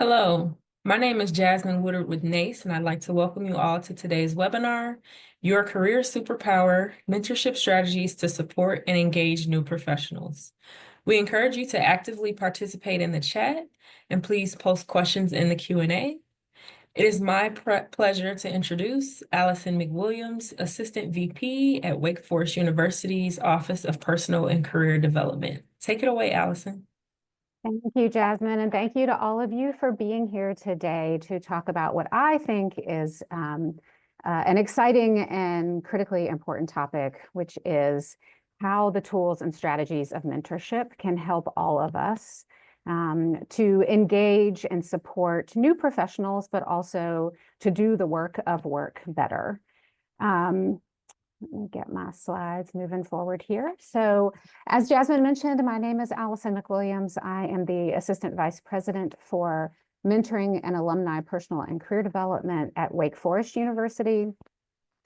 Hello, my name is Jasmine Woodard with NACE, and I'd like to welcome you all to today's webinar, Your Career Superpower, Mentorship Strategies to Support and Engage New Professionals. We encourage you to actively participate in the chat, and please post questions in the Q&A. It is my pleasure to introduce Allison McWilliams, Assistant VP at Wake Forest University's Office of Personal and Career Development. Take it away, Allison. Thank you, Jasmine, and thank you to all of you for being here today to talk about what I think is an exciting and critically important topic, which is how the tools and strategies of mentorship can help all of us to engage and support new professionals, but also to do the work of work better. Let me get my slides moving forward here. So as Jasmine mentioned, my name is Allison McWilliams. I am the Assistant Vice President for Mentoring and Alumni Personal and Career Development at Wake Forest University.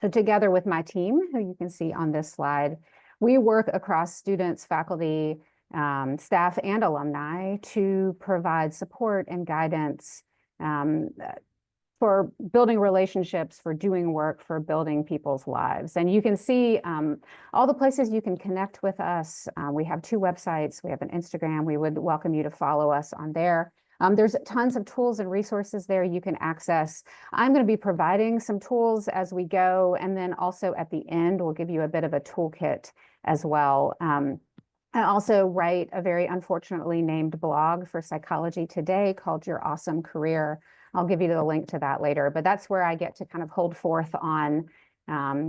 So together with my team, who you can see on this slide, we work across students, faculty, staff, and alumni to provide support and guidance for building relationships, for doing work, for building people's lives. And you can see all the places you can connect with us. We have 2 websites. We have an Instagram. We would welcome you to follow us on there. There's tons of tools and resources there you can access. I'm going to be providing some tools as we go. And then also at the end, we'll give you a bit of a toolkit as well. I also write a very unfortunately named blog for Psychology Today called Your Awesome Career. I'll give you the link to that later, but that's where I get to kind of hold forth on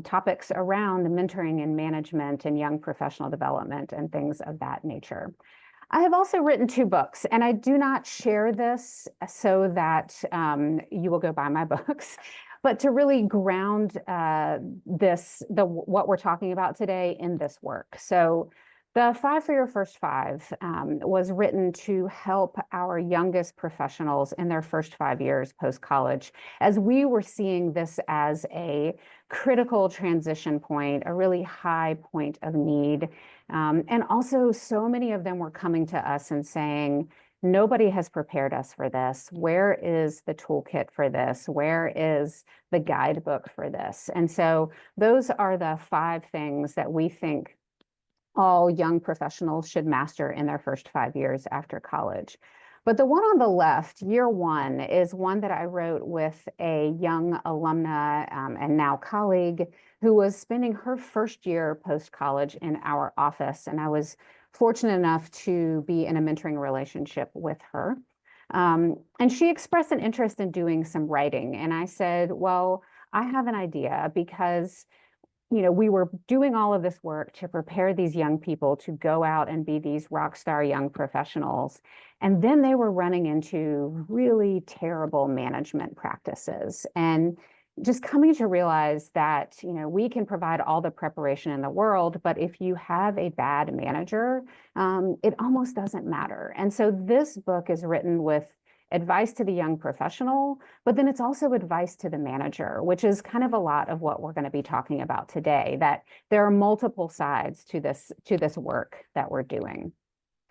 topics around mentoring and management and young professional development and things of that nature. I have also written 2 books, and I do not share this so that you will go buy my books, but to really ground what we're talking about today in this work. So the 5 for Your First 5 was written to help our youngest professionals in their first 5 years post-college, as we were seeing this as a critical transition point, a really high point of need. And also so many of them were coming to us and saying, nobody has prepared us for this. Where is the toolkit for this? Where is the guidebook for this? And so those are the 5 things that we think all young professionals should master in their first 5 years after college. But the one on the left, year 1, is one that I wrote with a young alumna and now colleague who was spending her first year post-college in our office. And I was fortunate enough to be in a mentoring relationship with her. And she expressed an interest in doing some writing. And I said, well, I have an idea, because we were doing all of this work to prepare these young people to go out and be these rock star young professionals. And then they were running into really terrible management practices. And just coming to realize that, we can provide all the preparation in the world, but if you have a bad manager, it almost doesn't matter. And so this book is written with advice to the young professional, but then it's also advice to the manager, which is kind of a lot of what we're going to be talking about today, that there are multiple sides to this work that we're doing.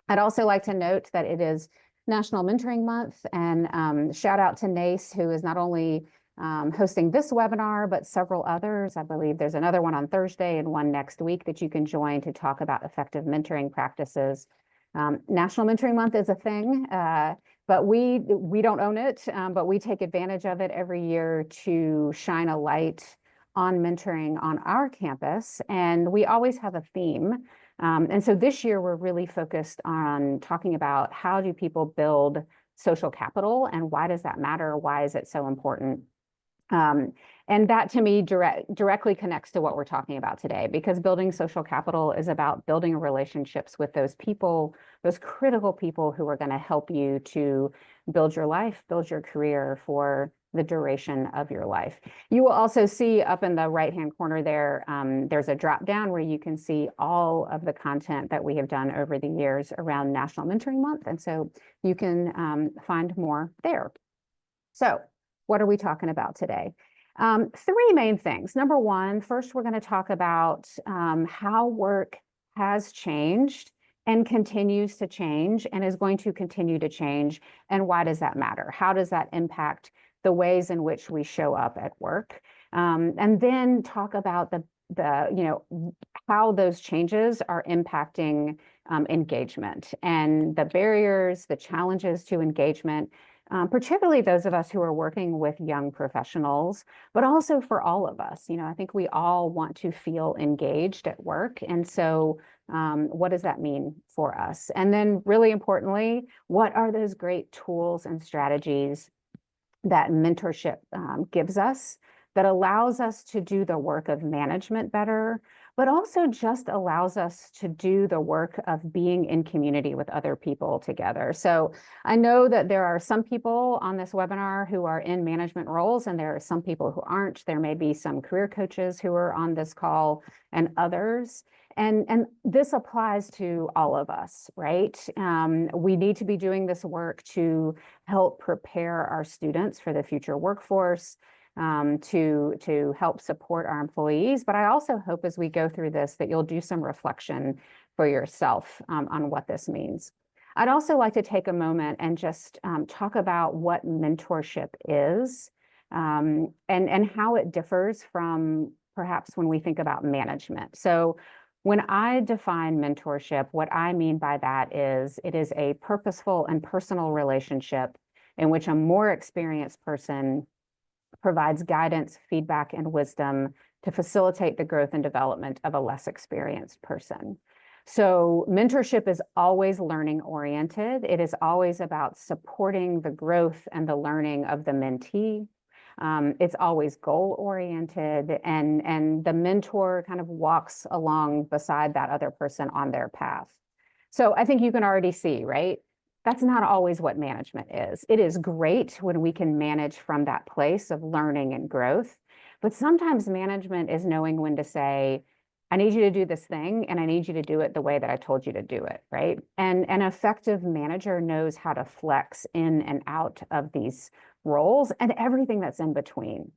I'd also like to note that it is National Mentoring Month, and shout out to NACE, who is not only hosting this webinar, but several others. I believe there's another one on Thursday and one next week that you can join to talk about effective mentoring practices. National Mentoring Month is a thing, but we don't own it, but we take advantage of it every year to shine a light on mentoring on our campus. And we always have a theme. And so this year we're really focused on talking about how do people build social capital, and why does that matter? Why is it so important? And that to me directly connects to what we're talking about today, because building social capital is about building relationships with those people, those critical people who are going to help you to build your life, build your career for the duration of your life. You will also see up in the right-hand corner there, there's a drop down where you can see all of the content that we have done over the years around National Mentoring Month. And so you can find more there. So what are we talking about today? 3 main things. Number 1, first, we're going to talk about how work has changed and continues to change and is going to continue to change. And why does that matter? How does that impact the ways in which we show up at work? And then talk about how those changes are impacting engagement and the barriers, the challenges to engagement, particularly those of us who are working with young professionals, but also for all of us. I think we all want to feel engaged at work. And so what does that mean for us? And then really importantly, what are those great tools and strategies that mentorship gives us that allows us to do the work of management better, but also just allows us to do the work of being in community with other people together. So I know that there are some people on this webinar who are in management roles, and there are some people who aren't. There may be some career coaches who are on this call and others. And this applies to all of us, right? We need to be doing this work to help prepare our students for the future workforce, to help support our employees. But I also hope as we go through this that you'll do some reflection for yourself on what this means. I'd also like to take a moment and just talk about what mentorship is and how it differs from perhaps when we think about management. So when I define mentorship, what I mean by that is it is a purposeful and personal relationship in which a more experienced person provides guidance, feedback, and wisdom to facilitate the growth and development of a less experienced person. So mentorship is always learning oriented. It is always about supporting the growth and the learning of the mentee. It's always goal oriented, and the mentor kind of walks along beside that other person on their path. So I think you can already see, right? That's not always what management is. It is great when we can manage from that place of learning and growth, but sometimes management is knowing when to say, I need you to do this thing, and I need you to do it the way that I told you to do it, right? And an effective manager knows how to flex in and out of these roles and everything that's in between.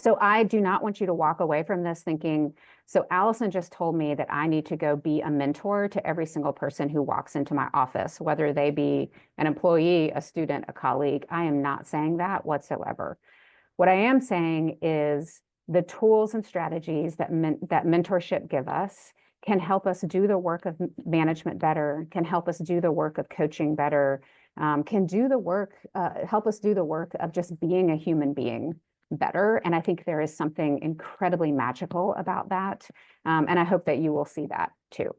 So I do not want you to walk away from this thinking, so Allison just told me that I need to go be a mentor to every single person who walks into my office, whether they be an employee, a student, a colleague. I am not saying that whatsoever. What I am saying is the tools and strategies that mentorship give us can help us do the work of management better, can help us do the work of coaching better, can do the work, help us do the work of just being a human being better. And I think there is something incredibly magical about that. And I hope that you will see that too.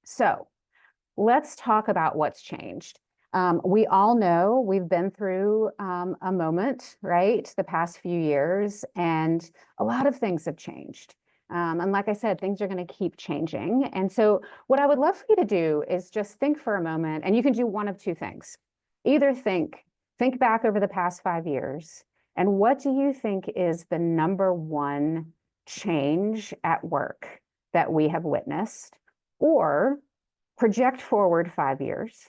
So let's talk about what's changed. We all know we've been through a moment, right? The past few years, and a lot of things have changed. And like I said, things are going to keep changing. And so what I would love for you to do is just think for a moment, and you can do one of two things. Either think back over the past 5 years, and what do you think is the number one change at work that we have witnessed? Or project forward 5 years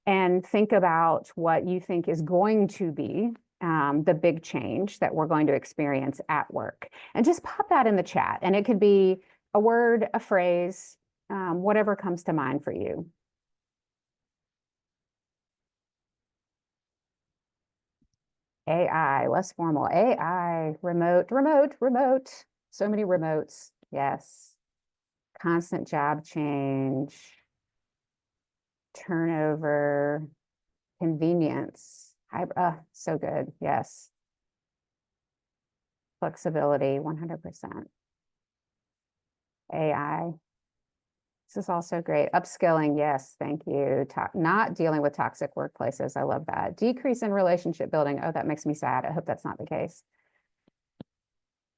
and think about what you think is going to be the big change that we're going to experience at work. And just pop that in the chat. And it could be a word, a phrase, whatever comes to mind for you. AI, less formal. AI, remote. So many remotes. Yes. Constant job change, turnover, convenience. So good. Yes. Flexibility, 100%. AI. This is also great. Upskilling, yes, thank you. Not dealing with toxic workplaces. I love that. Decrease in relationship building. Oh, that makes me sad. I hope that's not the case.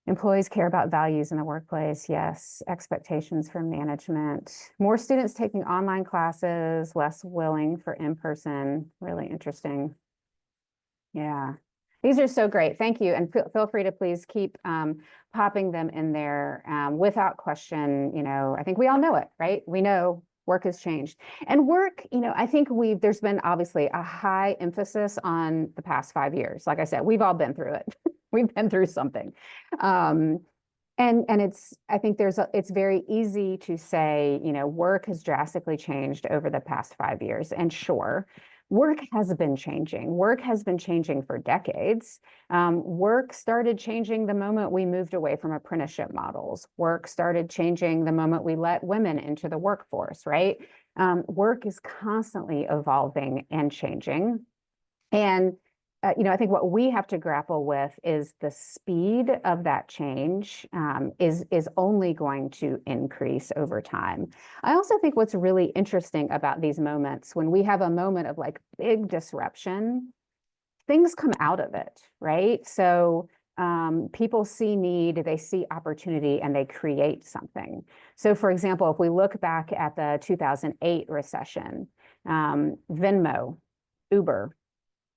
Employees care about values in the workplace. Yes. Expectations from management. More students taking online classes, less willing for in-person. Really interesting. Yeah. These are so great. Thank you. And feel free to please keep popping them in there without question. I think we all know it, right? We know work has changed. And work, I think there's been obviously a high emphasis on the past 5 years. Like I said, we've all been through it. We've been through something. And I think it's very easy to say, work has drastically changed over the past 5 years. And sure, work has been changing. Work has been changing for decades. Work started changing the moment we moved away from apprenticeship models. Work started changing the moment we let women into the workforce, right? Work is constantly evolving and changing. And I think what we have to grapple with is the speed of that change is only going to increase over time. I also think what's really interesting about these moments, when we have a moment of like big disruption, things come out of it, right? So people see need, they see opportunity, and they create something. So for example, if we look back at the 2008 recession, Venmo, Uber,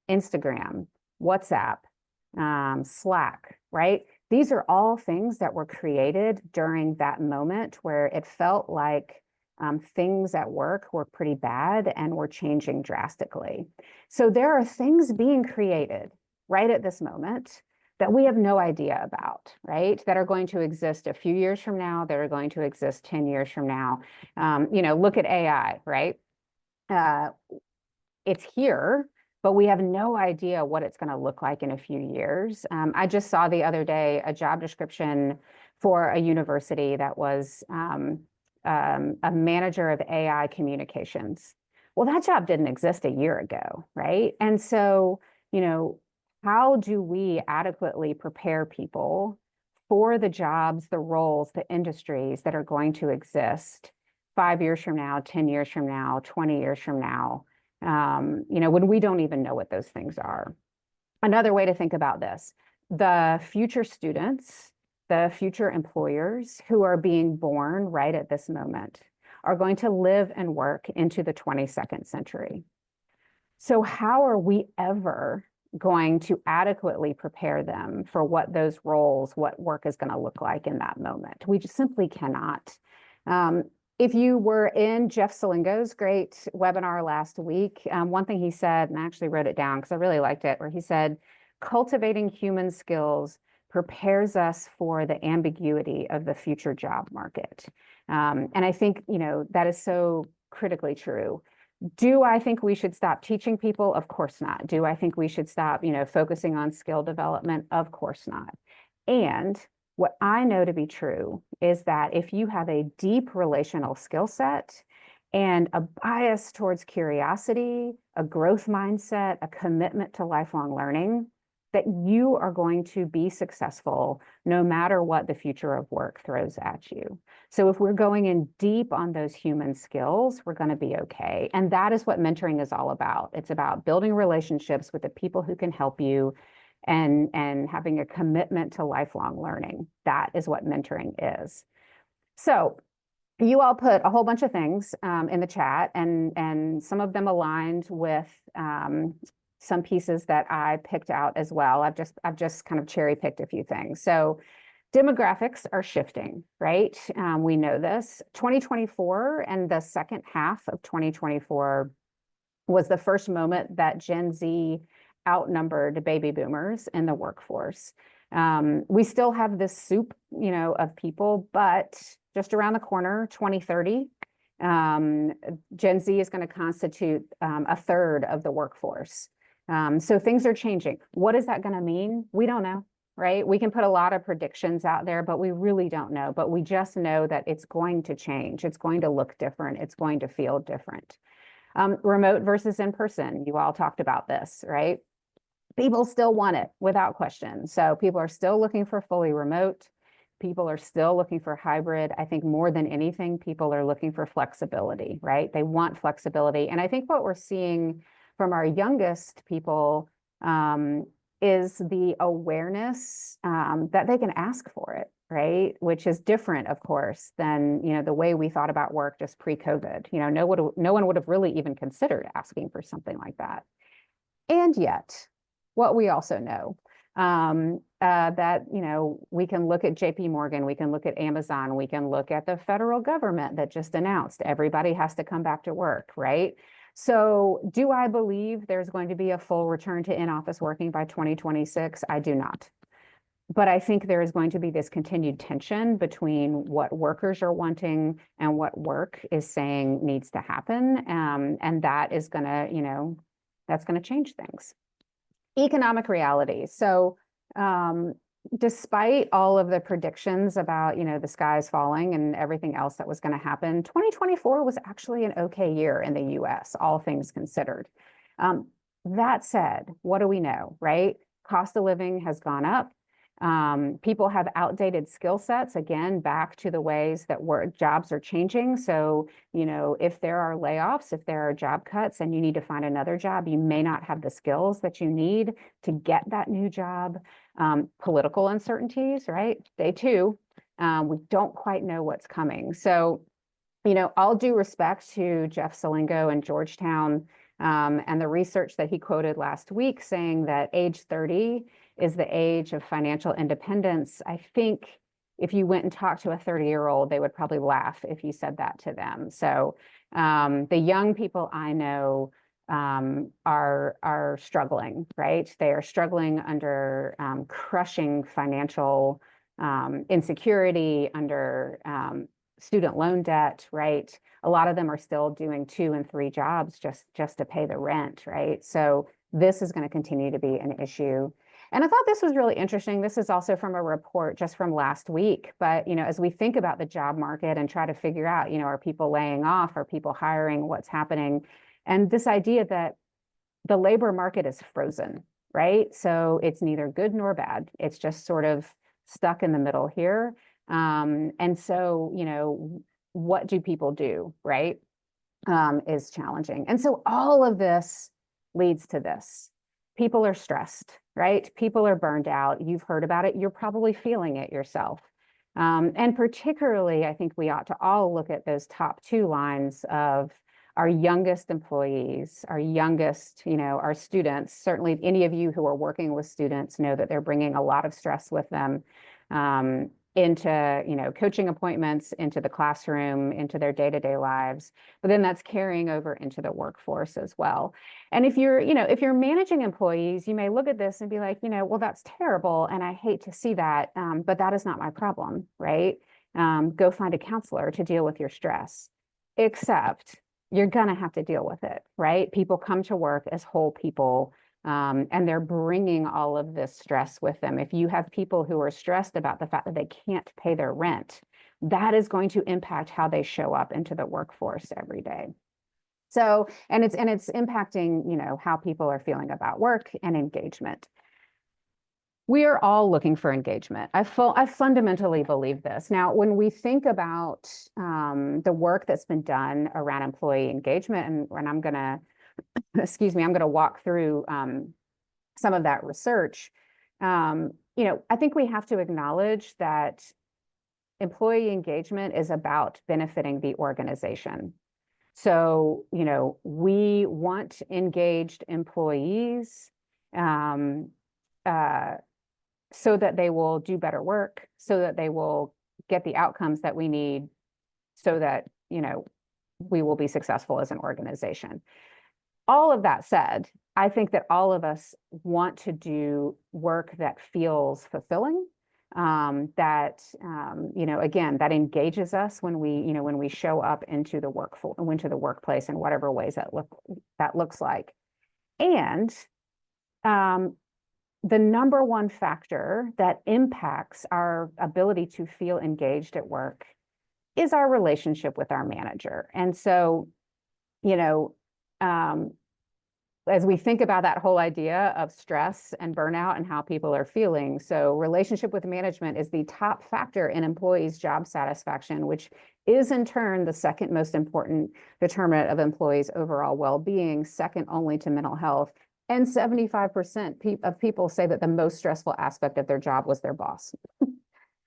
Instagram, WhatsApp, Slack, right? These are all things that were created during that moment where it felt like things at work were pretty bad and were changing drastically. So there are things being created right at this moment that we have no idea about, right? That are going to exist a few years from now, that are going to exist 10 years from now. Look at AI, right? It's here, but we have no idea what it's going to look like in a few years. I just saw the other day a job description for a university that was a manager of AI communications. Well, that job didn't exist a year ago, right? And so, how do we adequately prepare people for the jobs, the roles, the industries that are going to exist 5 years from now, 10 years from now, 20 years from now? When we don't even know what those things are. Another way to think about this, the future students, the future employers who are being born right at this moment are going to live and work into the 22nd century. So how are we ever going to adequately prepare them for what those roles, what work is going to look like in that moment? We just simply cannot. If you were in Jeff Salingo's great webinar last week, one thing he said, and I actually wrote it down because I really liked it, where he said, cultivating human skills prepares us for the ambiguity of the future job market. And I think, that is so critically true. Do I think we should stop teaching people? Of course not. Do I think we should stop, focusing on skill development? Of course not. And what I know to be true is that if you have a deep relational skill set and a bias towards curiosity, a growth mindset, a commitment to lifelong learning, that you are going to be successful no matter what the future of work throws at you. So if we're going in deep on those human skills, we're going to be okay. And that is what mentoring is all about. It's about building relationships with the people who can help you and having a commitment to lifelong learning. That is what mentoring is. So you all put a whole bunch of things in the chat, and some of them aligned with some pieces that I picked out as well. I've just kind of cherry picked a few things. So demographics are shifting, right? We know this. 2024 and the second half of 2024 was the first moment that Gen Z outnumbered baby boomers in the workforce. We still have this soup, of people, but just around the corner, 2030, Gen Z is going to constitute a third of the workforce. So things are changing. What is that going to mean? We don't know, right? We can put a lot of predictions out there, but we really don't know. But we just know that it's going to change. It's going to look different. It's going to feel different. Remote versus in person. You all talked about this, right? People still want it without question. So people are still looking for fully remote. People are still looking for hybrid. I think more than anything, people are looking for flexibility, right? They want flexibility. And I think what we're seeing from our youngest people is the awareness that they can ask for it, right? Which is different, of course, than the way we thought about work just pre-COVID. No one would have really even considered asking for something like that. And yet, what we also know that we can look at JP Morgan, we can look at Amazon, we can look at the federal government that just announced everybody has to come back to work, right? So do I believe there's going to be a full return to in-office working by 2026? I do not. but I think there is going to be this continued tension between what workers are wanting and what work is saying needs to happen. And that is going to, that's going to change things. Economic reality. So, despite all of the predictions about, the skies falling and everything else that was going to happen, 2024 was actually an okay year in the US, all things considered. That said, what do we know, right? Cost of living has gone up. People have outdated skill sets, again, back to the ways that jobs are changing. So, if there are layoffs, if there are job cuts and you need to find another job, you may not have the skills that you need to get that new job. Political uncertainties, right? Day two, we don't quite know what's coming. So, all due respect to Jeff Selingo in Georgetown, and the research that he quoted last week saying that age 30 is the age of financial independence. I think if you went and talked to a 30-year-old, they would probably laugh if you said that to them. So the young people I know are struggling, right? They are struggling under crushing financial insecurity, under student loan debt, right? A lot of them are still doing 2 and 3 jobs just to pay the rent, right? So this is going to continue to be an issue. And I thought this was really interesting. This is also from a report just from last week. But, as we think about the job market and try to figure out, are people laying off? Are people hiring? What's happening? And this idea that the labor market is frozen, right? So it's neither good nor bad. It's just sort of stuck in the middle here. And so, what do people do, right? Is challenging. And so all of this leads to this. People are stressed, right? People are burned out. You've heard about it. You're probably feeling it yourself. And particularly, I think we ought to all look at those top 2 lines of our youngest employees, our youngest, our students. Certainly, any of you who are working with students know that they're bringing a lot of stress with them. Into coaching appointments, into the classroom, into their day-to-day lives, but then that's carrying over into the workforce as well. And if you're managing employees, you may look at this and be like, well, that's terrible and I hate to see that, but that is not my problem, right? Go find a counselor to deal with your stress. Except you're gonna have to deal with it, right? People come to work as whole people. And they're bringing all of this stress with them. If you have people who are stressed about the fact that they can't pay their rent, that is going to impact how they show up into the workforce every day. So, and it's impacting, how people are feeling about work and engagement. We are all looking for engagement. I fundamentally believe this. Now, when we think about the work that's been done around employee engagement, and I'm going to excuse me, I'm going to walk through some of that research. I think we have to acknowledge that employee engagement is about benefiting the organization. So, we want engaged employees so that they will do better work, so that they will get the outcomes that we need, so that, we will be successful as an organization. All of that said, I think that all of us want to do work that feels fulfilling, that again, that engages us when we show up into the workplace in whatever ways that looks like. And the number one factor that impacts our ability to feel engaged at work is our relationship with our manager. And so, as we think about that whole idea of stress and burnout and how people are feeling, so relationship with management is the top factor in employees' job satisfaction, which is in turn the second most important determinant of employees' overall well-being, second only to mental health. And 75% of people say that the most stressful aspect of their job was their boss.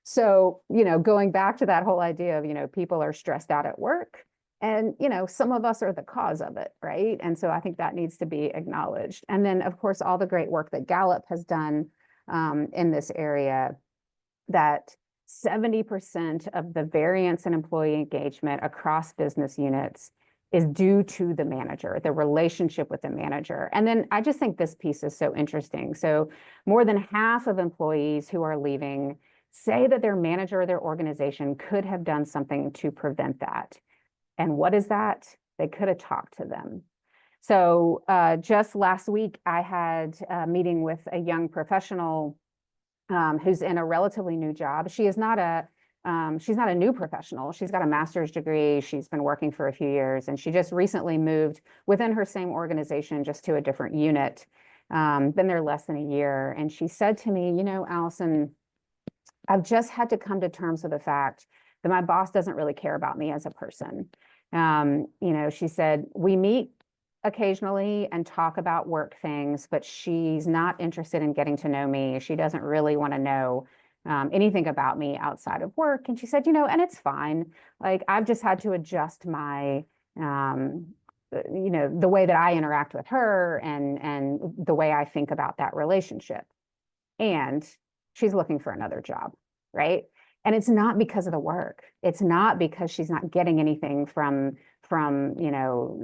So, going back to that whole idea of, people are stressed out at work. And, some of us are the cause of it, right? And so I think that needs to be acknowledged. And then, of course, all the great work that Gallup has done in this area, that 70% of the variance in employee engagement across business units is due to the manager, the relationship with the manager. And then I just think this piece is so interesting. So more than half of employees who are leaving say that their manager or their organization could have done something to prevent that. And what is that? They could have talked to them. So just last week, I had a meeting with a young professional who's in a relatively new job. She's not a new professional. She's got a master's degree. She's been working for a few years, and she just recently moved within her same organization, just to a different unit. Been there less than a year. And she said to me, you know, Allison, I've just had to come to terms with the fact that my boss doesn't really care about me as a person. She said, we meet occasionally and talk about work things, but she's not interested in getting to know me. She doesn't really want to know anything about me outside of work. And she said, and it's fine. Like, I've just had to adjust my, the way that I interact with her and the way I think about that relationship. And she's looking for another job, right? And it's not because of the work. It's not because she's not getting anything from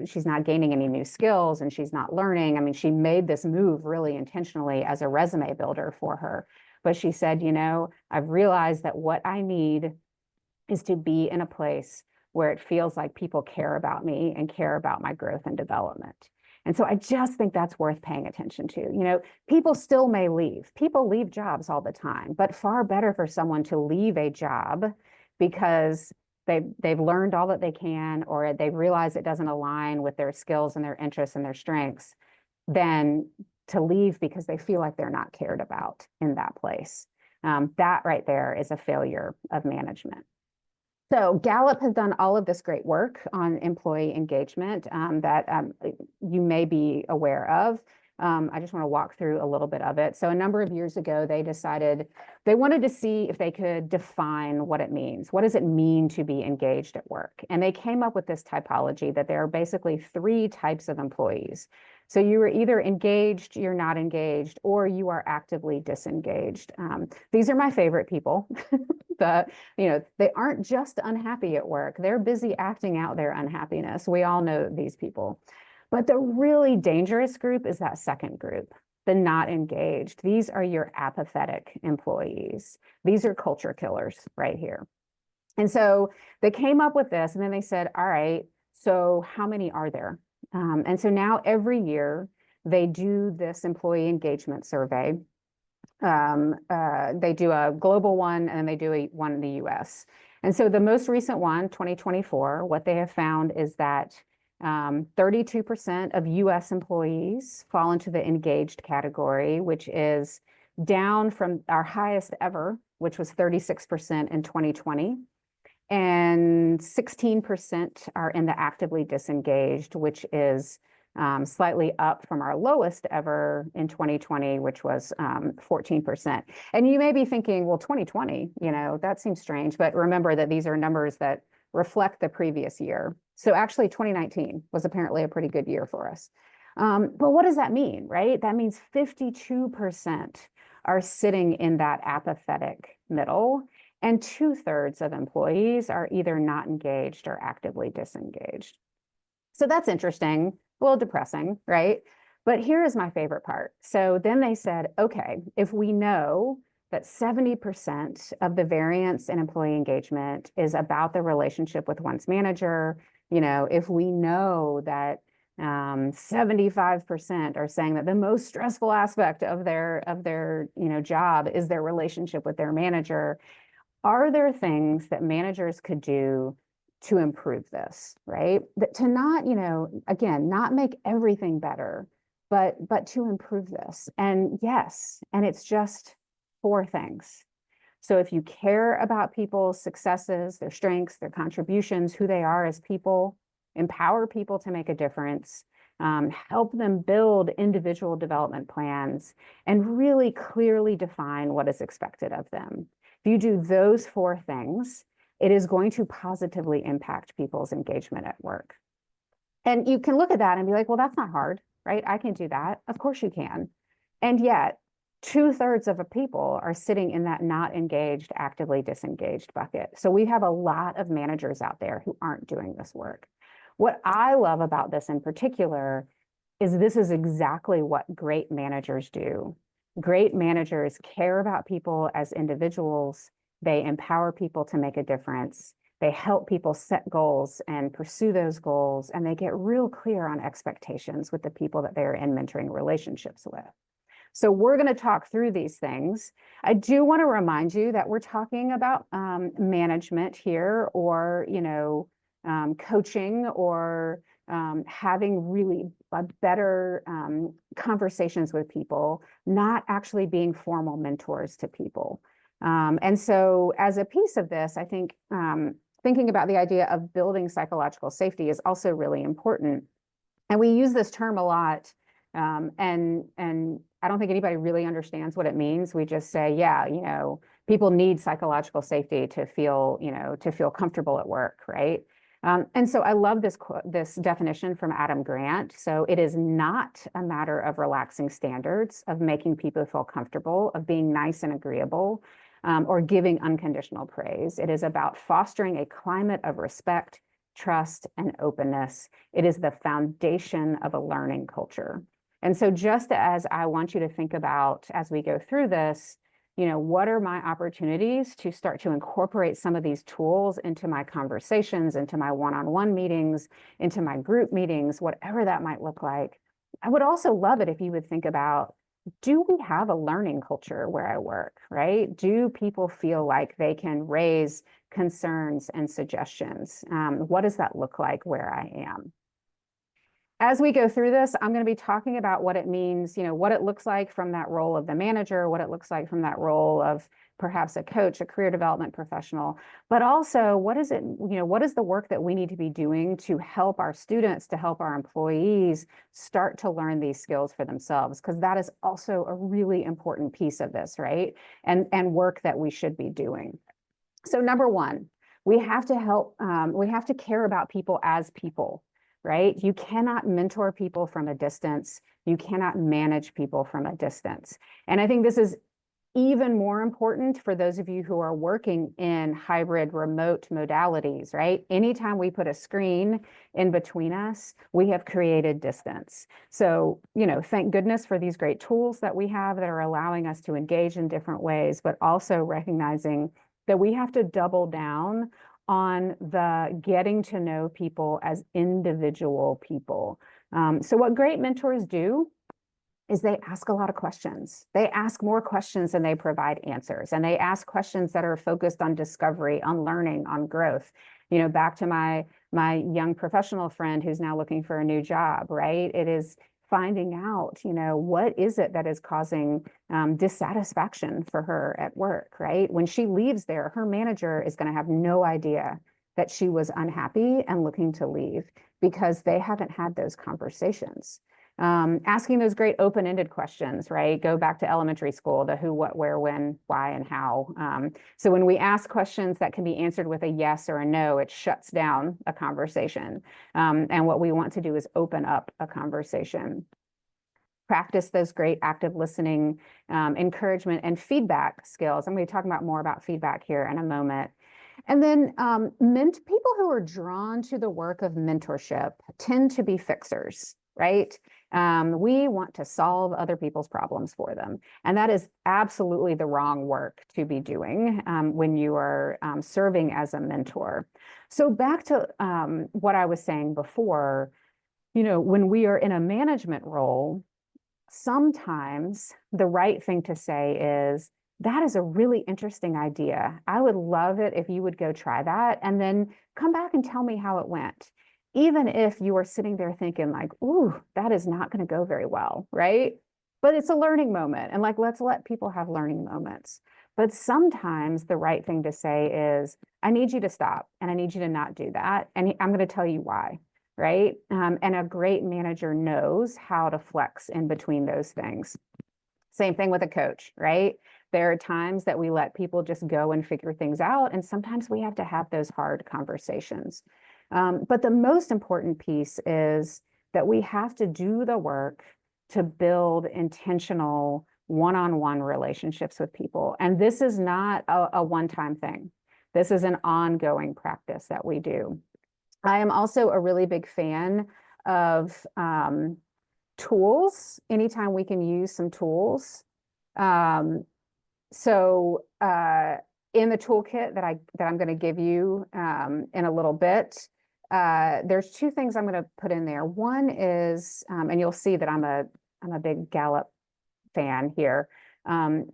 she's not gaining any new skills and she's not learning. I mean, she made this move really intentionally as a resume builder for her. But she said, I've realized that what I need is to be in a place where it feels like people care about me and care about my growth and development. And so I just think that's worth paying attention to. People still may leave. People leave jobs all the time, but far better for someone to leave a job because they've learned all that they can, or they realize it doesn't align with their skills and their interests and their strengths, than to leave because they feel like they're not cared about in that place. That right there is a failure of management. So Gallup has done all of this great work on employee engagement that you may be aware of. I just want to walk through a little bit of it. So a number of years ago, they decided they wanted to see if they could define what it means. What does it mean to be engaged at work? And they came up with this typology that there are basically 3 types of employees. So you are either engaged, you're not engaged, or you are actively disengaged. These are my favorite people. They aren't just unhappy at work. They're busy acting out their unhappiness. We all know these people. But the really dangerous group is that second group, the not engaged. These are your apathetic employees. These are culture killers right here. And so they came up with this, and then they said, all right, so how many are there? And so now every year they do this employee engagement survey. They do a global one, and then they do one in the US. And so the most recent one, 2024, what they have found is that 32% of US employees fall into the engaged category, which is down from our highest ever, which was 36% in 2020. And 16% are in the actively disengaged, which is slightly up from our lowest ever in 2020, which was 14%. And you may be thinking, well, 2020, that seems strange. But remember that these are numbers that reflect the previous year. So actually 2019 was apparently a pretty good year for us. But what does that mean, right? That means 52% are sitting in that apathetic middle, and 2/3 of employees are either not engaged or actively disengaged. So that's interesting, a little depressing, right? But here is my favorite part. So then they said, okay, if we know that 70% of the variance in employee engagement is about the relationship with one's manager, if we know that 75% are saying that the most stressful aspect of their job is their relationship with their manager, are there things that managers could do to improve this, right? That to not, again, not make everything better, but to improve this. And yes, and it's just 4 things. So if you care about people's successes, their strengths, their contributions, who they are as people, empower people to make a difference, help them build individual development plans, and really clearly define what is expected of them. If you do those 4 things, it is going to positively impact people's engagement at work. And you can look at that and be like, well, that's not hard, right? I can do that. Of course you can. And yet 2/3 of people are sitting in that not engaged, actively disengaged bucket. So we have a lot of managers out there who aren't doing this work. What I love about this in particular is this is exactly what great managers do. Great managers care about people as individuals. They empower people to make a difference. They help people set goals and pursue those goals, and they get real clear on expectations with the people that they're in mentoring relationships with. So we're going to talk through these things. I do want to remind you that we're talking about management here, or coaching, or having really better conversations with people, not actually being formal mentors to people. And so as a piece of this, I think thinking about the idea of building psychological safety is also really important. And we use this term a lot, and I don't think anybody really understands what it means. We just say, yeah, people need psychological safety to feel, to feel comfortable at work, right? And so I love this definition from Adam Grant. So it is not a matter of relaxing standards, of making people feel comfortable, of being nice and agreeable, or giving unconditional praise. It is about fostering a climate of respect, trust, and openness. It is the foundation of a learning culture. And so just as I want you to think about as we go through this, what are my opportunities to start to incorporate some of these tools into my conversations, into my one-on-one meetings, into my group meetings, whatever that might look like. I would also love it if you would think about, do we have a learning culture where I work, right? Do people feel like they can raise concerns and suggestions? What does that look like where I am? As we go through this, I'm going to be talking about what it means, what it looks like from that role of the manager, what it looks like from that role of perhaps a coach, a career development professional, but also what is the work that we need to be doing to help our students, to help our employees start to learn these skills for themselves, because that is also a really important piece of this, right? And work that we should be doing. So number one, we have to care about people as people. Right? You cannot mentor people from a distance. You cannot manage people from a distance. And I think this is even more important for those of you who are working in hybrid remote modalities, right? Anytime we put a screen in between us, we have created distance. So, thank goodness for these great tools that we have that are allowing us to engage in different ways, but also recognizing that we have to double down on the getting to know people as individual people. So what great mentors do is they ask a lot of questions. They ask more questions than they provide answers. And they ask questions that are focused on discovery, on learning, on growth. Back to my young professional friend who's now looking for a new job, right? It is finding out, what is it that is causing dissatisfaction for her at work, right? When she leaves there, her manager is going to have no idea that she was unhappy and looking to leave because they haven't had those conversations. Asking those great open-ended questions, right? Go back to elementary school, the who, what, where, when, why, and how. So when we ask questions that can be answered with a yes or a no, it shuts down a conversation. And what we want to do is open up a conversation. Practice those great active listening, encouragement, and feedback skills. I'm going to be talking more about feedback here in a moment. And then people who are drawn to the work of mentorship tend to be fixers, right? We want to solve other people's problems for them. And that is absolutely the wrong work to be doing when you are serving as a mentor. So back to what I was saying before, when we are in a management role, sometimes the right thing to say is, that is a really interesting idea. I would love it if you would go try that and then come back and tell me how it went. Even if you are sitting there thinking like, ooh, that is not going to go very well, right? But it's a learning moment. And let's let people have learning moments. But sometimes the right thing to say is, I need you to stop and I need you to not do that. And I'm going to tell you why, right? And a great manager knows how to flex in between those things. Same thing with a coach, right? There are times that we let people just go and figure things out. And sometimes we have to have those hard conversations. But the most important piece is that we have to do the work to build intentional one-on-one relationships with people. And this is not a one-time thing. This is an ongoing practice that we do. I am also a really big fan of tools. Anytime we can use some tools. Um, so in the toolkit that I'm going to give you in a little bit, there's two things I'm going to put in there. One is, and you'll see that I'm a big Gallup fan here. Um,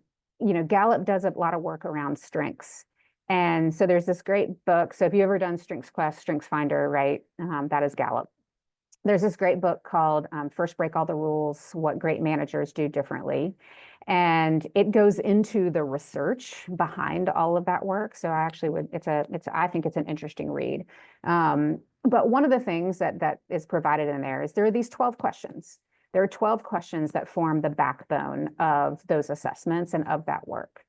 Gallup does a lot of work around strengths. And so there's this great book. So if you ever done Strengths Quest, Strengths Finder, right? That is Gallup. There's this great book called First Break All the Rules, What Great Managers Do Differently. And it goes into the research behind all of that work. So I actually would, I think it's an interesting read. But one of the things that is provided in there is there are these 12 questions. There are 12 questions that form the backbone of those assessments and of that work.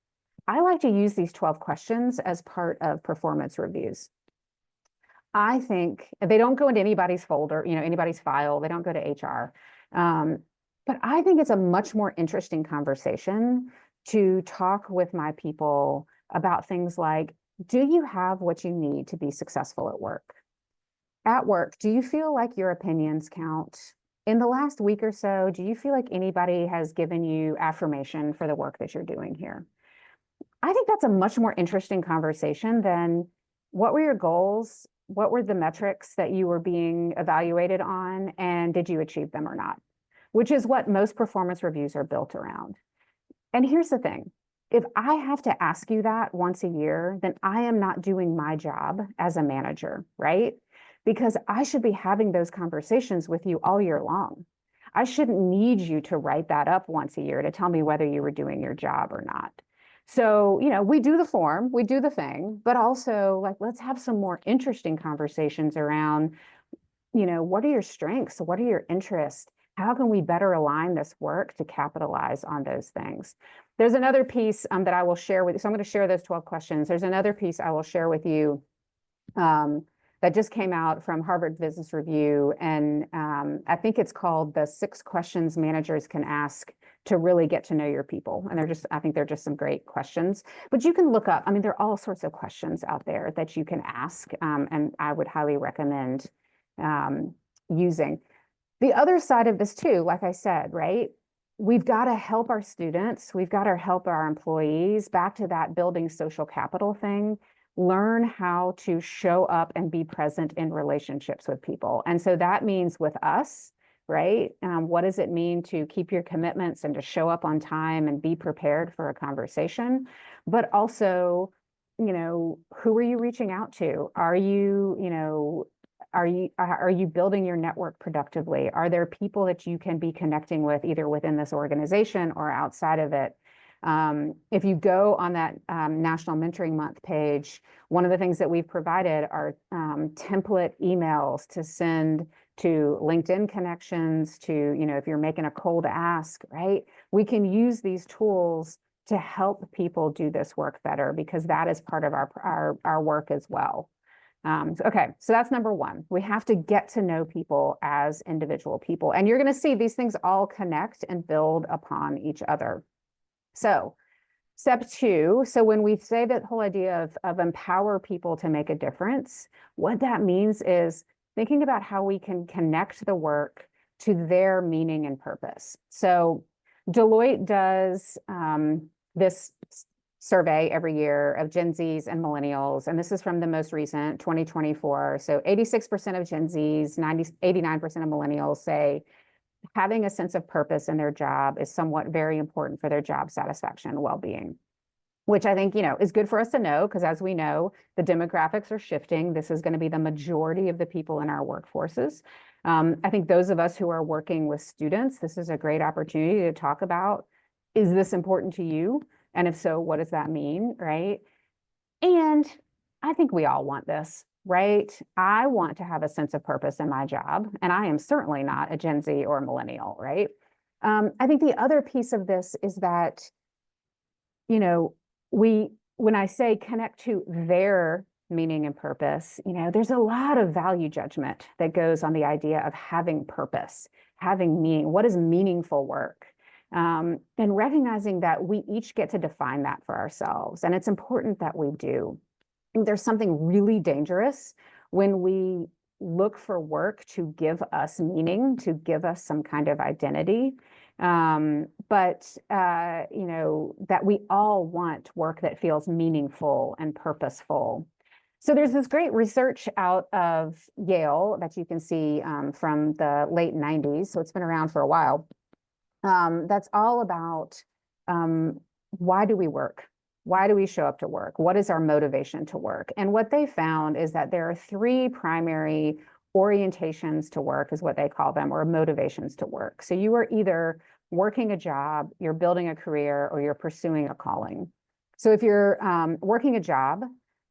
I like to use these 12 questions as part of performance reviews. I think they don't go into anybody's folder, anybody's file. They don't go to HR. But I think it's a much more interesting conversation to talk with my people about things like, do you have what you need to be successful at work? At work, do you feel like your opinions count? In the last week or so, do you feel like anybody has given you affirmation for the work that you're doing here? I think that's a much more interesting conversation than what were your goals? What were the metrics that you were being evaluated on? And did you achieve them or not? Which is what most performance reviews are built around. And here's the thing. If I have to ask you that once a year, then I am not doing my job as a manager, right? Because I should be having those conversations with you all year long. I shouldn't need you to write that up once a year to tell me whether you were doing your job or not. So, we do the form, we do the thing, but also like, let's have some more interesting conversations around, what are your strengths? What are your interests? How can we better align this work to capitalize on those things? There's another piece that I will share with you. So I'm going to share those 12 questions. There's another piece I will share with you that just came out from Harvard Business Review. And I think it's called the 6 questions managers can ask to really get to know your people. And I think they're just some great questions, but you can look up, there are all sorts of questions out there that you can ask. And I would highly recommend using. The other side of this too, like I said, right? We've got to help our students. We've got to help our employees, back to that building social capital thing, learn how to show up and be present in relationships with people. And so that means with us, right? What does it mean to keep your commitments and to show up on time and be prepared for a conversation? But also, who are you reaching out to? Are you building your network productively? Are there people that you can be connecting with either within this organization or outside of it? If you go on that National Mentoring Month page, one of the things that we've provided are template emails to send to LinkedIn connections, to, if you're making a cold ask, right? We can use these tools to help people do this work better, because that is part of our work as well. Okay, so that's number one. We have to get to know people as individual people. And you're going to see these things all connect and build upon each other. So step 2, so when we say that whole idea of empower people to make a difference, what that means is thinking about how we can connect the work to their meaning and purpose. So Deloitte does this survey every year of Gen Zs and millennials, and this is from the most recent 2024. So 86% of Gen Zs, 89% of millennials say having a sense of purpose in their job is somewhat very important for their job satisfaction and well-being, which I think, is good for us to know, because as we know, the demographics are shifting. This is going to be the majority of the people in our workforces. I think those of us who are working with students, this is a great opportunity to talk about, is this important to you? And if so, what does that mean, right? And I think we all want this, right? I want to have a sense of purpose in my job, and I am certainly not a Gen Z or a millennial, right? I think the other piece of this is that, when I say connect to their meaning and purpose, there's a lot of value judgment that goes on the idea of having purpose, having meaning. What is meaningful work? And recognizing that we each get to define that for ourselves. And it's important that we do. There's something really dangerous when we look for work to give us meaning, to give us some kind of identity. But that we all want work that feels meaningful and purposeful. So there's this great research out of Yale that you can see from the late 90s. So it's been around for a while. That's all about why do we work? Why do we show up to work? What is our motivation to work? And what they found is that there are three primary orientations to work, is what they call them, or motivations to work. So you are either working a job, you're building a career, or you're pursuing a calling. So if you're working a job,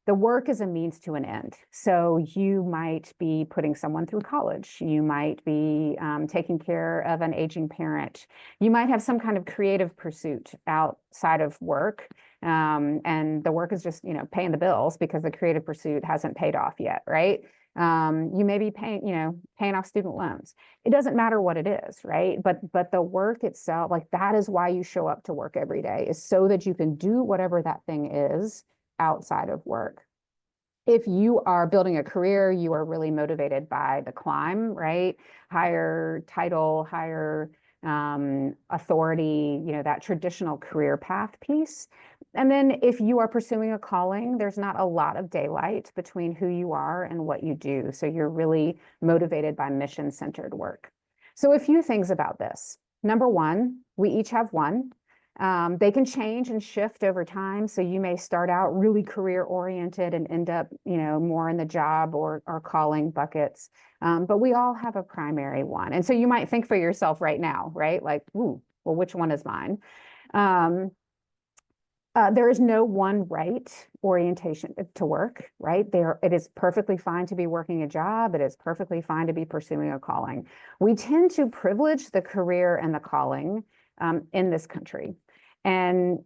the work is a means to an end. So you might be putting someone through college. You might be taking care of an aging parent. You might have some kind of creative pursuit outside of work. And the work is just, paying the bills because the creative pursuit hasn't paid off yet, right? You may be paying off student loans. It doesn't matter what it is, right? But the work itself, like that is why you show up to work every day, is so that you can do whatever that thing is outside of work. If you are building a career, you are really motivated by the climb, right? Higher title, higher authority, that traditional career path piece. And then if you are pursuing a calling, there's not a lot of daylight between who you are and what you do. So you're really motivated by mission-centered work. So a few things about this. Number one, we each have one. They can change and shift over time. So you may start out really career oriented and end up, more in the job or calling buckets. But we all have a primary one. And so you might think for yourself right now, right? Like, ooh, well, which one is mine? There is no one right orientation to work, right? It is perfectly fine to be working a job. It is perfectly fine to be pursuing a calling. We tend to privilege the career and the calling in this country. And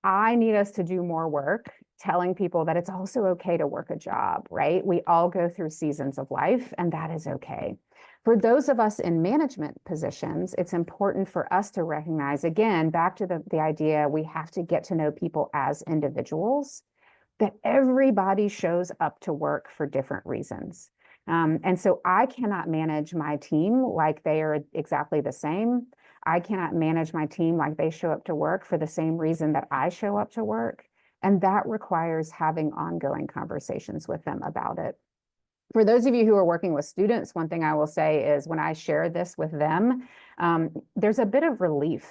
I need us to do more work telling people that it's also okay to work a job, right? We all go through seasons of life, and that is okay. For those of us in management positions, it's important for us to recognize, again, back to the idea, we have to get to know people as individuals, that everybody shows up to work for different reasons. And so I cannot manage my team like they are exactly the same. I cannot manage my team like they show up to work for the same reason that I show up to work. And that requires having ongoing conversations with them about it. For those of you who are working with students, one thing I will say is when I share this with them, there's a bit of relief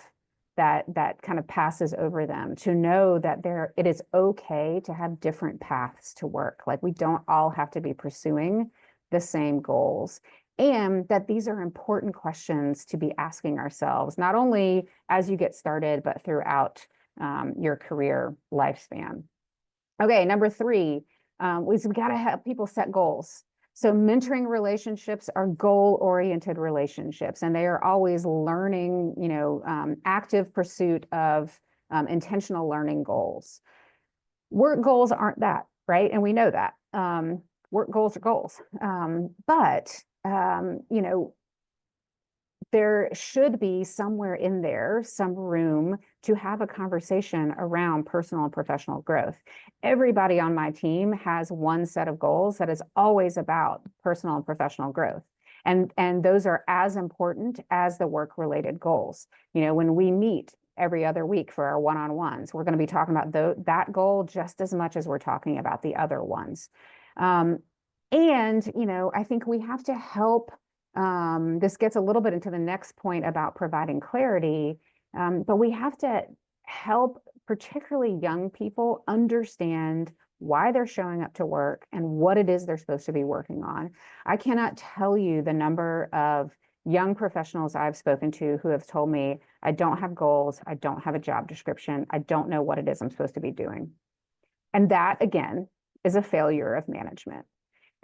that kind of passes over them to know that it is okay to have different paths to work. Like we don't all have to be pursuing the same goals. And that these are important questions to be asking ourselves, not only as you get started, but throughout your career lifespan. Okay, number three, we've got to have people set goals. So mentoring relationships are goal-oriented relationships, and they are always learning, active pursuit of intentional learning goals. Work goals aren't that, right? And we know that. Work goals are goals. But there should be somewhere in there some room to have a conversation around personal and professional growth. Everybody on my team has one set of goals that is always about personal and professional growth. And those are as important as the work-related goals. When we meet every other week for our one-on-ones, we're going to be talking about that goal just as much as we're talking about the other ones. I think we have to help. This gets a little bit into the next point about providing clarity, but we have to help particularly young people understand why they're showing up to work and what it is they're supposed to be working on. I cannot tell you the number of young professionals I've spoken to who have told me, I don't have goals, I don't have a job description, I don't know what it is I'm supposed to be doing. And that, again, is a failure of management.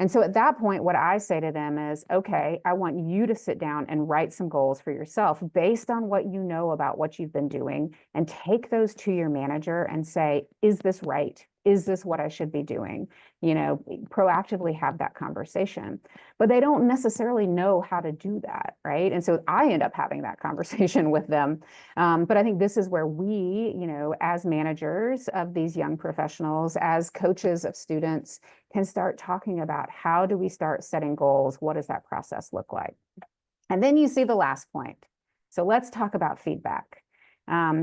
And so at that point, what I say to them is, okay, I want you to sit down and write some goals for yourself based on what you know about what you've been doing, and take those to your manager and say, is this right? Is this what I should be doing? Proactively have that conversation. But they don't necessarily know how to do that, right? And so I end up having that conversation with them. But I think this is where we, as managers of these young professionals, as coaches of students, can start talking about how do we start setting goals? What does that process look like? And then you see the last point. So let's talk about feedback.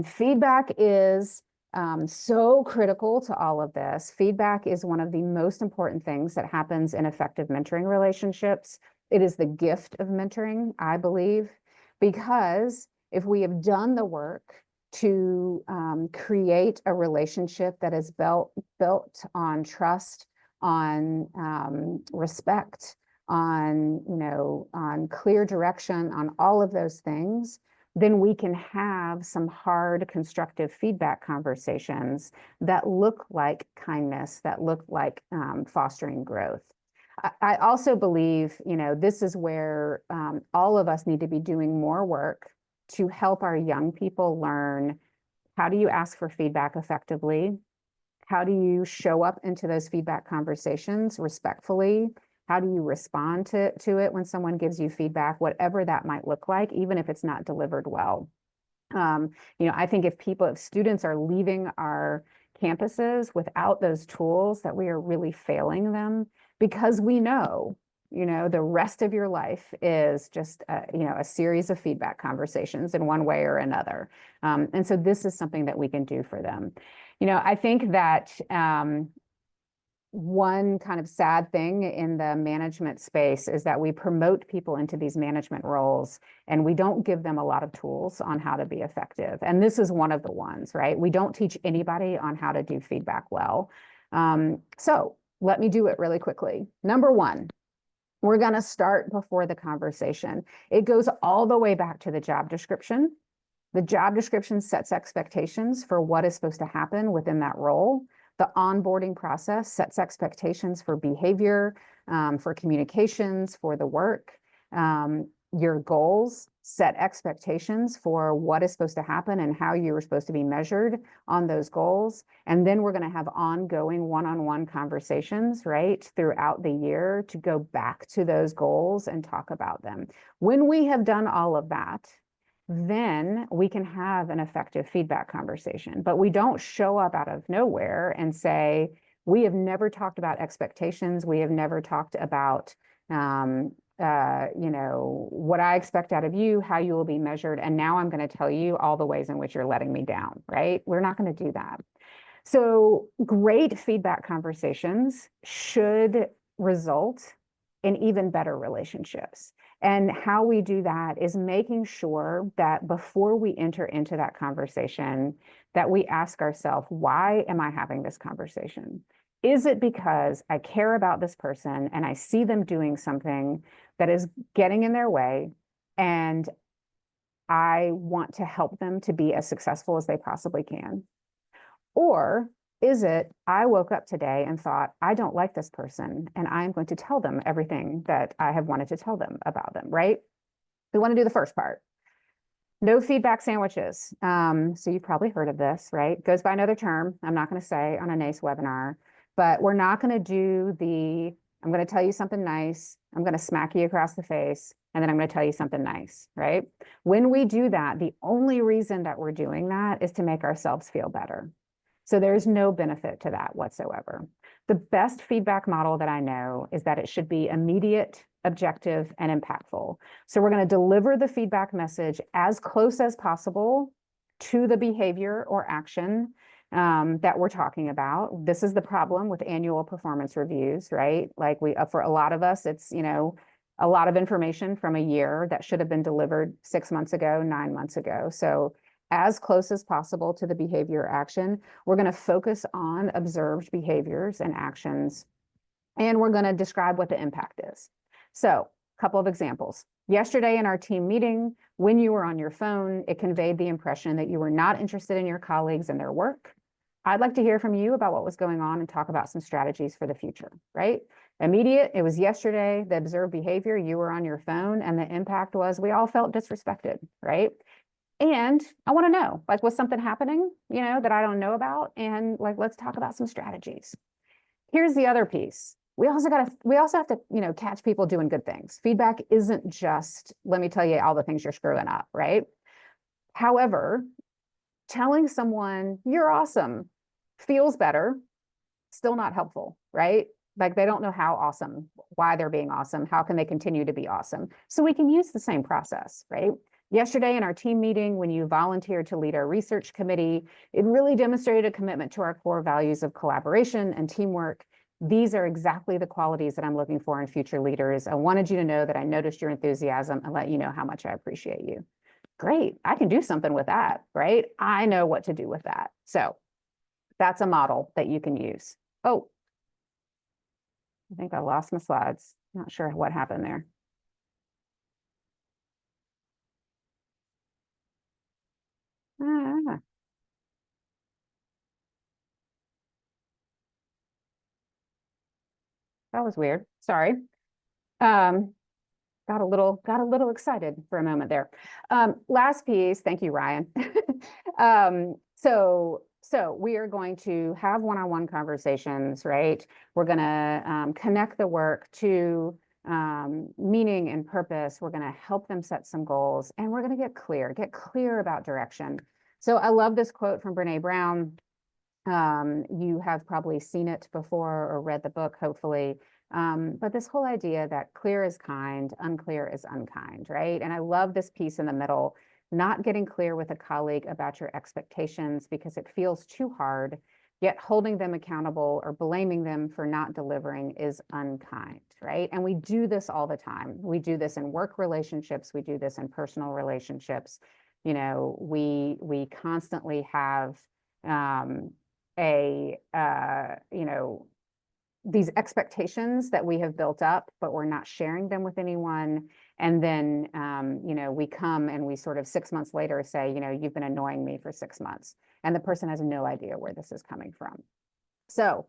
Feedback is so critical to all of this. Feedback is one of the most important things that happens in effective mentoring relationships. It is the gift of mentoring, I believe, because if we have done the work to create a relationship that is built on trust, on respect, on clear direction, on all of those things, then we can have some hard, constructive feedback conversations that look like kindness, that look like fostering growth. I also believe, this is where all of us need to be doing more work to help our young people learn, how do you ask for feedback effectively? How do you show up into those feedback conversations respectfully? How do you respond to it when someone gives you feedback, whatever that might look like, even if it's not delivered well? I think if students are leaving our campuses without those tools, that we are really failing them, because we know, the rest of your life is just, a series of feedback conversations in one way or another. And so this is something that we can do for them. I think that one kind of sad thing in the management space is that we promote people into these management roles and we don't give them a lot of tools on how to be effective. And this is one of the ones, right? We don't teach anybody on how to do feedback well. So let me do it really quickly. Number one, we're going to start before the conversation. It goes all the way back to the job description. The job description sets expectations for what is supposed to happen within that role. The onboarding process sets expectations for behavior, for communications, for the work. Your goals set expectations for what is supposed to happen and how you're supposed to be measured on those goals. And then we're going to have ongoing one-on-one conversations, right, throughout the year to go back to those goals and talk about them. When we have done all of that, then we can have an effective feedback conversation. But we don't show up out of nowhere and say, we have never talked about expectations. We have never talked about, what I expect out of you, how you will be measured. And now I'm going to tell you all the ways in which you're letting me down, right? We're not going to do that. So great feedback conversations should result in even better relationships. And how we do that is making sure that before we enter into that conversation, that we ask ourselves, why am I having this conversation? Is it because I care about this person and I see them doing something that is getting in their way and I want to help them to be as successful as they possibly can? Or is it, I woke up today and thought, I don't like this person, and I'm going to tell them everything that I have wanted to tell them about them, right? We want to do the first part. No feedback sandwiches. So you've probably heard of this, right? Goes by another term. I'm not going to say on a NACE webinar, but we're not going to do I'm going to tell you something nice. I'm going to smack you across the face, and then I'm going to tell you something nice, right? When we do that, the only reason that we're doing that is to make ourselves feel better. So there's no benefit to that whatsoever. The best feedback model that I know is that it should be immediate, objective, and impactful. So we're going to deliver the feedback message as close as possible to the behavior or action that we're talking about. This is the problem with annual performance reviews, right? Like for a lot of us, it's, a lot of information from a year that should have been delivered 6 months ago, 9 months ago. So as close as possible to the behavior or action, we're going to focus on observed behaviors and actions, and we're going to describe what the impact is. So a couple of examples. Yesterday in our team meeting, when you were on your phone, it conveyed the impression that you were not interested in your colleagues and their work. I'd like to hear from you about what was going on and talk about some strategies for the future, right? Immediate, it was yesterday, the observed behavior, you were on your phone, and the impact was we all felt disrespected, right? And I want to know, like, was something happening, that I don't know about? And like, let's talk about some strategies. Here's the other piece. We also have to, catch people doing good things. Feedback isn't just, let me tell you all the things you're screwing up, right? However, telling someone you're awesome feels better, still not helpful, right? Like they don't know how awesome, why they're being awesome, how can they continue to be awesome? So we can use the same process, right? Yesterday in our team meeting, when you volunteered to lead our research committee, it really demonstrated a commitment to our core values of collaboration and teamwork. These are exactly the qualities that I'm looking for in future leaders. I wanted you to know that I noticed your enthusiasm and let you know how much I appreciate you. Great, I can do something with that, right? I know what to do with that. So that's a model that you can use. Oh, I think I lost my slides. Not sure what happened there. Ah, that was weird. Sorry. Um, got a little excited for a moment there. Last piece, thank you, Ryan. So we are going to have one-on-one conversations, right? We're going to connect the work to meaning and purpose. We're going to help them set some goals, and we're going to get clear about direction. So I love this quote from Brene Brown. You have probably seen it before or read the book, hopefully. But this whole idea that clear is kind, unclear is unkind, right? And I love this piece in the middle, not getting clear with a colleague about your expectations because it feels too hard, yet holding them accountable or blaming them for not delivering is unkind, right? And we do this all the time. We do this in work relationships. We do this in personal relationships. We constantly have um, these expectations that we have built up, but we're not sharing them with anyone. And then, we come and we sort of 6 months later say, you've been annoying me for 6 months. And the person has no idea where this is coming from. So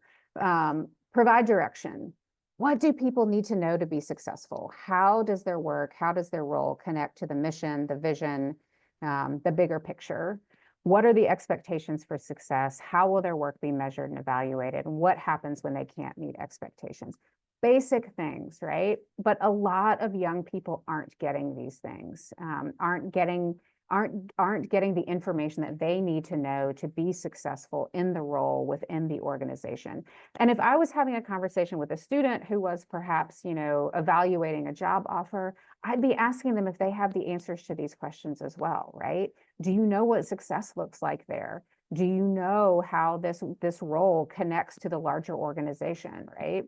provide direction. What do people need to know to be successful? How does their work, how does their role connect to the mission, the vision, the bigger picture? What are the expectations for success? How will their work be measured and evaluated? What happens when they can't meet expectations? Basic things, right? But a lot of young people aren't getting these things, aren't getting the information that they need to know to be successful in the role within the organization. And if I was having a conversation with a student who was perhaps, evaluating a job offer, I'd be asking them if they have the answers to these questions as well, right? Do you know what success looks like there? Do you know how this role connects to the larger organization, right?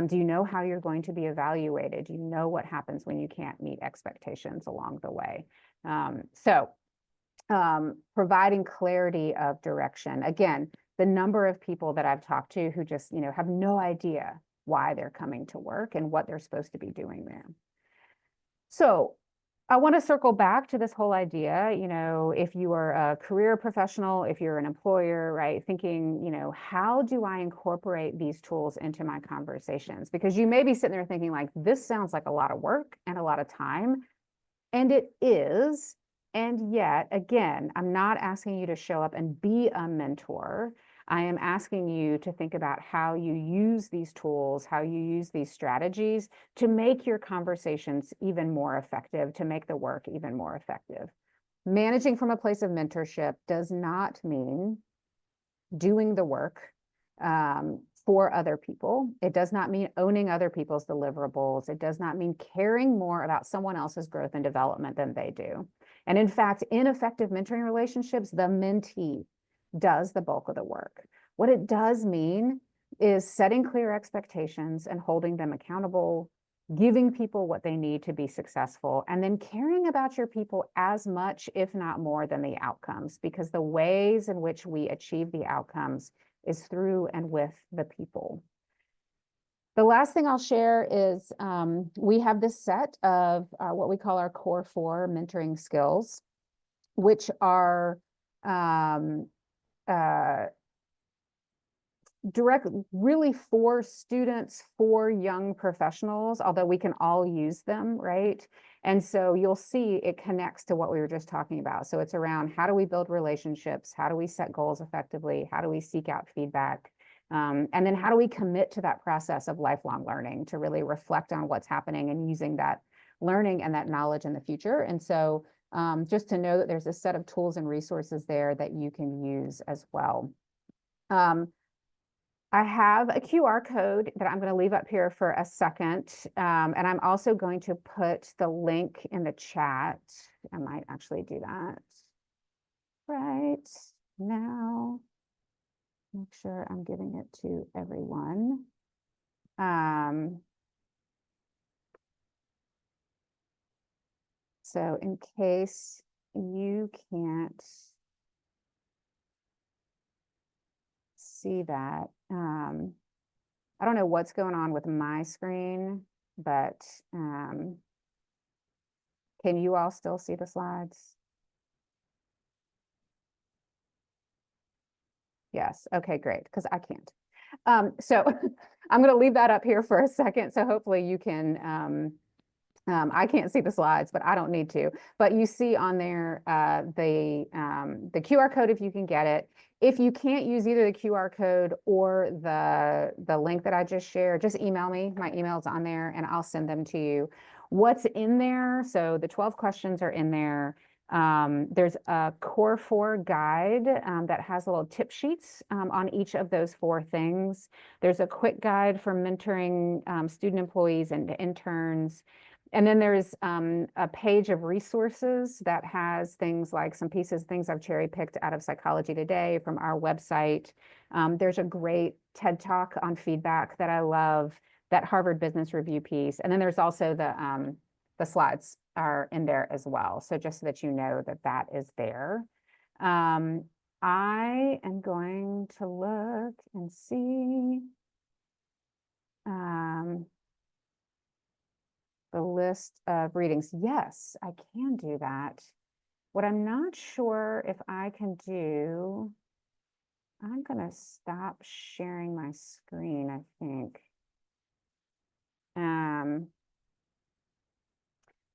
Do you know how you're going to be evaluated? Do you know what happens when you can't meet expectations along the way? Providing clarity of direction. Again, the number of people that I've talked to who just, have no idea why they're coming to work and what they're supposed to be doing there. So I want to circle back to this whole idea, if you are a career professional, if you're an employer, right, thinking, how do I incorporate these tools into my conversations? Because you may be sitting there thinking like, this sounds like a lot of work and a lot of time. And it is. And yet, again, I'm not asking you to show up and be a mentor. I am asking you to think about how you use these tools, how you use these strategies to make your conversations even more effective, to make the work even more effective. Managing from a place of mentorship does not mean doing the work for other people. It does not mean owning other people's deliverables. It does not mean caring more about someone else's growth and development than they do. And in fact, in effective mentoring relationships, the mentee does the bulk of the work. What it does mean is setting clear expectations and holding them accountable, giving people what they need to be successful, and then caring about your people as much, if not more, than the outcomes, because the ways in which we achieve the outcomes is through and with the people. The last thing I'll share is we have this set of what we call our core 4 mentoring skills, which are really for students, for young professionals, although we can all use them, right? And so you'll see it connects to what we were just talking about. So it's around how do we build relationships? How do we set goals effectively? How do we seek out feedback? And then how do we commit to that process of lifelong learning to really reflect on what's happening and using that learning and that knowledge in the future? And so just to know that there's a set of tools and resources there that you can use as well. I have a QR code that I'm going to leave up here for a second. And I'm also going to put the link in the chat. I might actually do that right now. Make sure I'm giving it to everyone. So in case you can't see that, I don't know what's going on with my screen, but can you all still see the slides? Yes. Okay, great. Because I can't. So I'm going to leave that up here for a second. So hopefully you can. I can't see the slides, but I don't need to. But you see on there the QR code if you can get it. If you can't use either the QR code or the link that I just shared, just email me. My email's on there, and I'll send them to you. What's in there? So the 12 questions are in there. There's a Core 4 guide that has little tip sheets on each of those 4 things. There's a quick guide for mentoring student employees and interns. And then there's a page of resources that has things like some things I've cherry picked out of Psychology Today from our website. There's a great TED Talk on feedback that I love, that Harvard Business Review piece. And then there's also the slides are in there as well. So just so that you know that that is there. I am going to look and see the list of readings. Yes, I can do that. What I'm not sure if I can do, I'm going to stop sharing my screen, I think.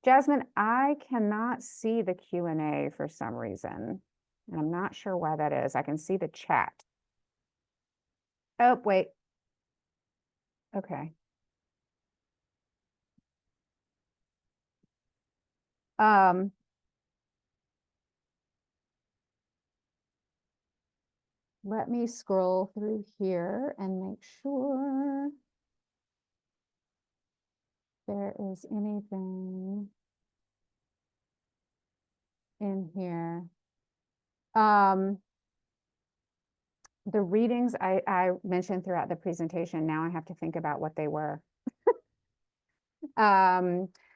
Jasmine, I cannot see the Q&A for some reason, and I'm not sure why that is. I can see the chat. Oh, wait. Okay. Let me scroll through here and make sure there is anything in here. The readings I mentioned throughout the presentation, now I have to think about what they were.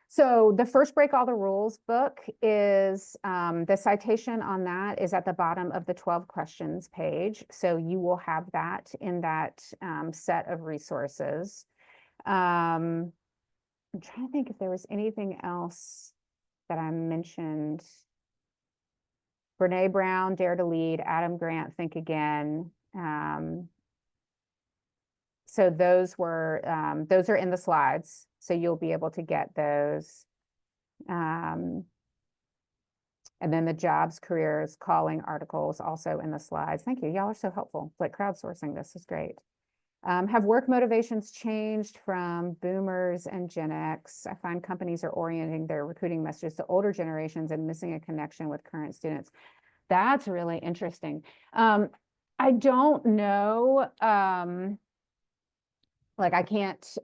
So the First Break All the Rules book is, the citation on that is at the bottom of the 12 questions page. So you will have that in that set of resources. I'm trying to think if there was anything else that I mentioned. Brene Brown, Dare to Lead, Adam Grant, Think Again. So those are in the slides. So you'll be able to get those. And then the jobs, careers, calling articles also in the slides. Thank you. Y'all are so helpful. Like crowdsourcing this is great. Have work motivations changed from boomers and Gen X? I find companies are orienting their recruiting messages to older generations and missing a connection with current students. That's really interesting. I don't know. Like I can't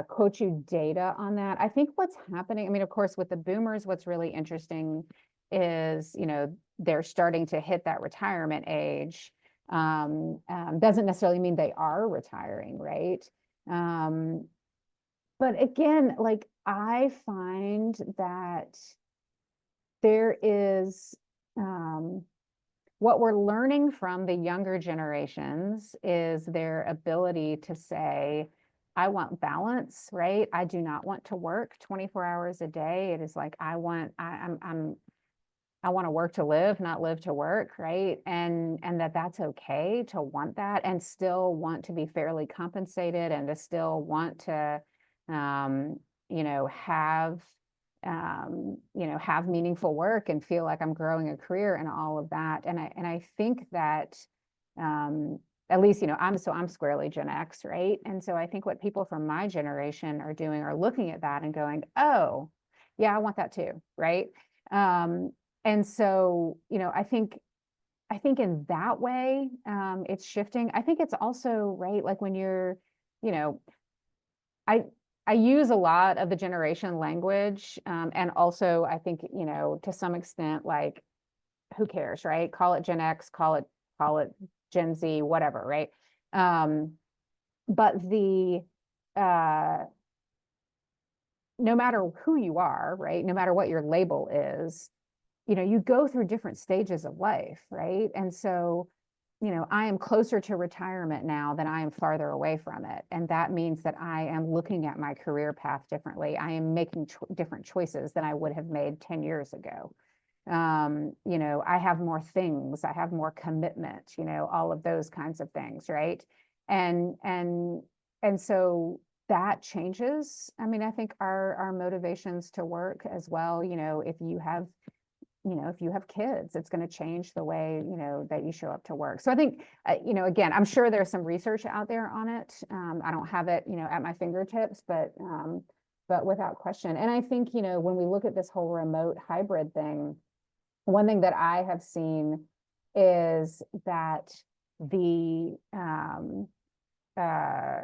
quote you data on that. I think what's happening, I mean, of course, with the boomers, what's really interesting is, they're starting to hit that retirement age. Doesn't necessarily mean they are retiring, right? But again, like I find that there is, what we're learning from the younger generations is their ability to say, I want balance, right? I do not want to work 24 hours a day. It is like I want to work to live, not live to work, right? And that's okay to want that and still want to be fairly compensated and to still want to have have meaningful work and feel like I'm growing a career and all of that. And I think that, at least, I'm squarely Gen X, right? And so I think what people from my generation are doing are looking at that and going, oh, yeah, I want that too, right? And so, I think in that way, it's shifting. I think it's also, right, like when you're, you know, I I use a lot of the generation language, and also I think, to some extent, like, who cares, right? Call it Gen X, call it Gen Z, whatever, right? Um, but the uh, no matter who you are, right? No matter what your label is, you go through different stages of life, right? And so, I am closer to retirement now than I am farther away from it. And that means that I am looking at my career path differently. I am making different choices than I would have made 10 years ago. I have more things, I have more commitment, all of those kinds of things, right? And and and so that changes. I mean, I think our motivations to work as well, if you have kids, it's going to change the way, that you show up to work. So I think, again, I'm sure there's some research out there on it. I don't have it, at my fingertips, but without question. And I think, when we look at this whole remote hybrid thing, one thing that I have seen is that the, uh,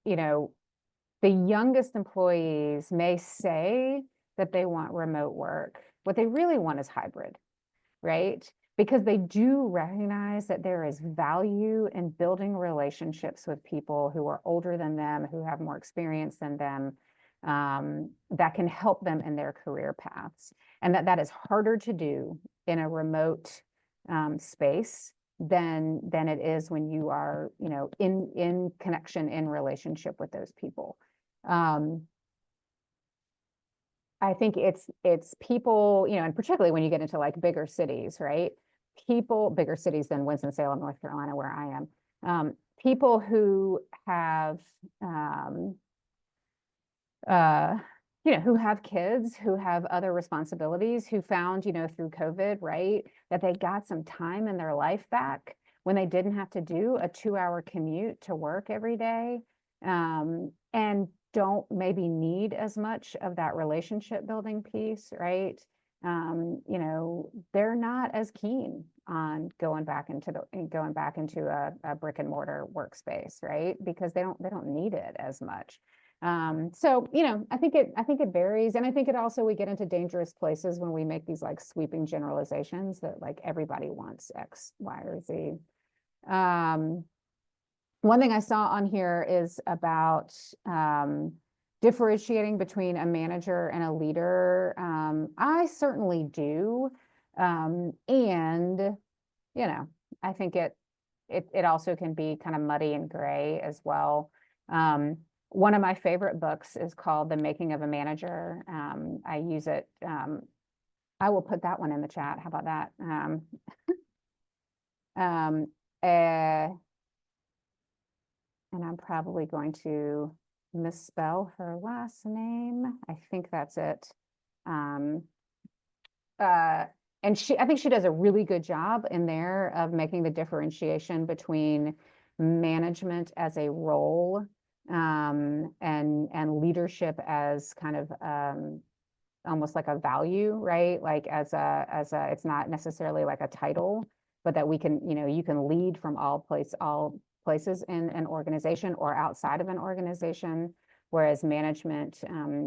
you know, the youngest employees may say that they want remote work. What they really want is hybrid, right? Because they do recognize that there is value in building relationships with people who are older than them, who have more experience than them, that can help them in their career paths. And that is harder to do in a remote space than it is when you are, in connection, in relationship with those people. I think it's people, and particularly when you get into like bigger cities, right? Bigger cities than Winston-Salem, North Carolina, where I am. People who have, uh, who have kids, who have other responsibilities, who found, through COVID, right, that they got some time in their life back when they didn't have to do a 2-hour commute to work every day, and don't maybe need as much of that relationship building piece, right? They're not as keen on going back into a brick and mortar workspace, right? Because they don't need it as much. So, I think it varies. And I think it also, we get into dangerous places when we make these like sweeping generalizations that like everybody wants X, Y, or Z. One thing I saw on here is about differentiating between a manager and a leader. I certainly do. And, I think it also can be kind of muddy and gray as well. One of my favorite books is called The Making of a Manager. I use it. I will put that one in the chat. How about that? And I'm probably going to misspell her last name. I think that's it. And I think she does a really good job in there of making the differentiation between management as a role, and leadership as kind of almost like a value, right? Like as a it's not necessarily like a title, but that we can, you can lead from all places in an organization or outside of an organization, whereas management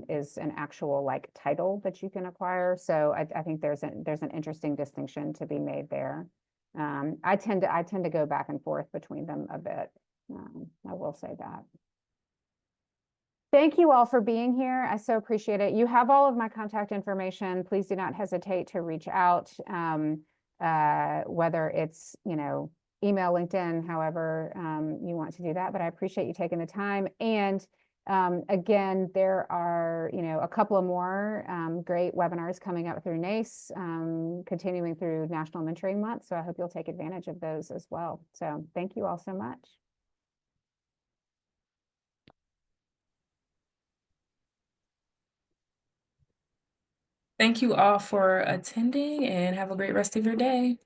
is an actual like title that you can acquire. So I think there's an interesting distinction to be made there. I tend to go back and forth between them a bit. I will say that. Thank you all for being here. I so appreciate it. You have all of my contact information. Please do not hesitate to reach out, whether it's, email, LinkedIn, however you want to do that. But I appreciate you taking the time. And again, there are, a couple of more great webinars coming up through NACE, continuing through National Mentoring Month. So I hope you'll take advantage of those as well. So thank you all so much. Thank you all for attending and have a great rest of your day.